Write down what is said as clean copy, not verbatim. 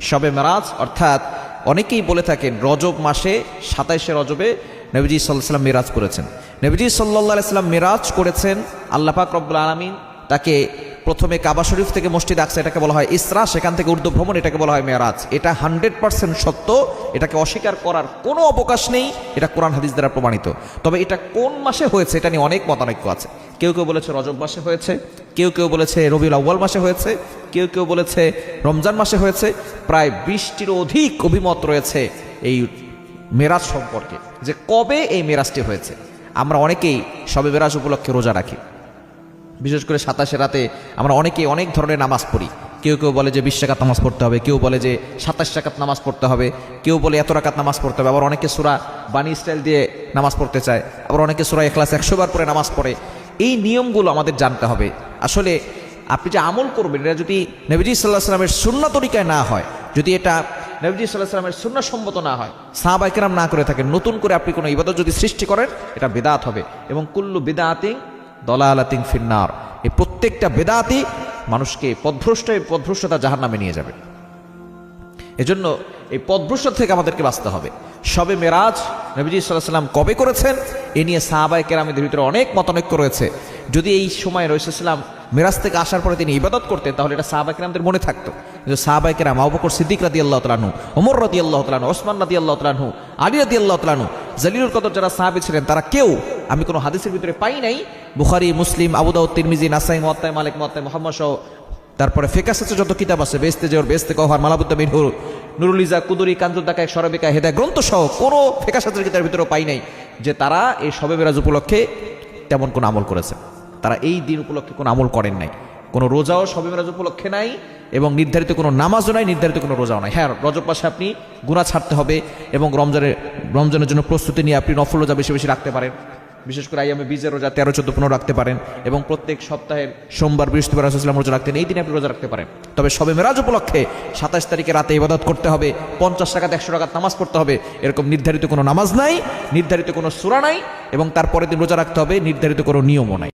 শবে মেরাজ অর্থাৎ অনেকেই বলে থাকেন রজব মাসে 27শে রজবে নবীজি সাল্লাল্লাহু আলাইহি ওয়াসাল্লাম মিরাজ করেছেন। নবীজি সাল্লাল্লাহু আলাইহি ওয়াসাল্লাম মিরাজ করেছেন, আল্লাহ পাক রব্বুল আলামিন তাকে প্রথমে কাবা শরীফ থেকে মসজিদ আকসা, এটাকে বলা হয় ইসরা, সেখান থেকে ঊর্ধ্ব ভ্রমণ, এটাকে বলা হয় মেরাজ। এটা 100% সত্য, এটাকে অস্বীকার করার কোনো অবকাশ নেই, এটা কোরআন হাদিস দ্বারা প্রমাণিত। তবে এটা কোন মাসে হয়েছে এটা নিয়ে অনেক মতানৈক্য আছে। কেউ কেউ বলেছে রজব মাসে হয়েছে, কেউ কেউ বলেছে রবিউল আউয়াল মাসে হয়েছে, কেউ কেউ বলেছে রমজান মাসে হয়েছে। প্রায় 20টিরও অধিক অভিমত রয়েছে এই মেরাজ সম্পর্কে, যে কবে এই মেরাজটি হয়েছে। আমরা অনেকেই শবে মেরাজ উপলক্ষে রোজা রাখি, বিশেষ করে 27শে রাতে আমরা অনেকেই অনেক ধরনের নামাজ পড়ি। কেউ কেউ বলে যে 20 রাকাত নামাজ পড়তে হবে, কেউ বলে যে 27 রাকাত নামাজ পড়তে হবে, কেউ বলে এত রাকাত নামাজ পড়তে হবে, আবার অনেকে সূরা বানী ইসরাইল দিয়ে নামাজ পড়তে চায়, আবার অনেকে সূরা ইখলাস 100 বার পরে নামাজ পড়ে। এই নিয়মগুলো আমাদের জানতে হবে। আসলে আপনি যে আমল করবেন এটা যদি নবীজি সাল্লাল্লাহু আলাইহি ওয়াসাল্লামের সুন্নাহ তরিকায় না হয়, যদি এটা নবীজি সাল্লাল্লাহু আলাইহি ওয়াসাল্লামের সুন্নাহ সম্মত না হয়, সাহাবায়ে কেরাম না করে থাকেন, নতুন করে আপনি কোনো ইবাদত যদি সৃষ্টি করেন এটা বিদআত হবে। এবং কুল্লু বিদআতিন দলালাতিন ফিন্নার, এই প্রত্যেকটা বেদাতি মানুষকে পথভ্রষ্টতা জাহান্নামে নিয়ে যাবে। এজন্য এই পথভ্রষ্টতা থেকে আমাদেরকে বাঁচতে হবে। শবে মেরাজ নবীজি সাল্লাল্লাহু আলাইহি ওয়াসাল্লাম কবে করেছেন এ নিয়ে সাহাবায়ে কেরামদের ভিতরে অনেক মতানৈক্য রয়েছে। যদি এই সময় রাসূল সাল্লাল্লাহু আলাইহি ওয়াসাল্লাম মেরাজ থেকে আসার পরে তিনি ইবাদত করতেন তাহলে এটা সাহাবায়ে কেরামদের মনে থাকতো। কিন্তু সাহাবায়ে কেরাম আবু বকর সিদ্দিক রাদিয়াল্লাহু তাআলা আনহু, ওমর রাদিয়াল্লাহু তাআলা আনহু, ওসমান রাদিয়াল্লাহু তাআলা আনহু, আলী রাদিয়াল্লাহু তাআলা আনহু, জলিলুল কদর যারা সাহাবী ছিলেন তারা কেউ আমি কোনো হাদিসের ভিতরে পাই নাই, বুখারী, মুসলিম, আবু দাউদ, তিরমিজি, নাসাই, মুওয়াত্তা মালিক, মুওয়াত্তা মুহাম্মদ সহ তারপরে ফিকহ শাস্ত্রে যত কিতাব আছে, বেহেশতে জোর, বেহেশতে কওহার, মালাবুদ্দা মিনহুর, নুরুল ইজা, কুদুরি, কানজুদ্দাকা, সরবিকা, হেদায় গ্রন্থ সহ কোনো ফিকহ শাস্ত্রের কিতাবের ভিতরেও পাই নাই যে তারা এই শবে মেরাজ উপলক্ষে তেমন কোনো আমল করেছে। তারা এই দিন উপলক্ষে কোনো আমল করেন নাই, কোনো রোজাও শবে মেরাজ উপলক্ষে নাই, এবং নির্ধারিত কোনো নামাজও নাই, নির্ধারিত কোনো রোজাও নাই। হ্যাঁ, রজব মাসে আপনি গুনাহ ছাড়তে হবে এবং রমজানের জন্য প্রস্তুতি নিয়ে আপনি নফল রোজা বেশি বেশি রাখতে পারেন, বিশেষ করে আইয়ামে বীজের রোজা 13, 14, 15 রাখতে পারেন, এবং প্রত্যেক সপ্তাহের সোমবার, বৃহস্পতিবার রাসূল সাল্লাল্লাহু আলাইহি ওয়াসাল্লাম রোজা রাখতেন, এই দিনে আপনি রোজা রাখতে পারেন। তবে শবে মেরাজ উপলক্ষে 27 তারিখে রাতে ইবাদত করতে হবে, 50 রাকাত 100 রাকাত নামাজ পড়তে হবে, এরকম নির্ধারিত কোনো নামাজ নাই, নির্ধারিত কোনো সূরা নাই, এবং তারপরের দিন রোজা রাখতে হবে, নির্ধারিত কোনো নিয়মও নাই।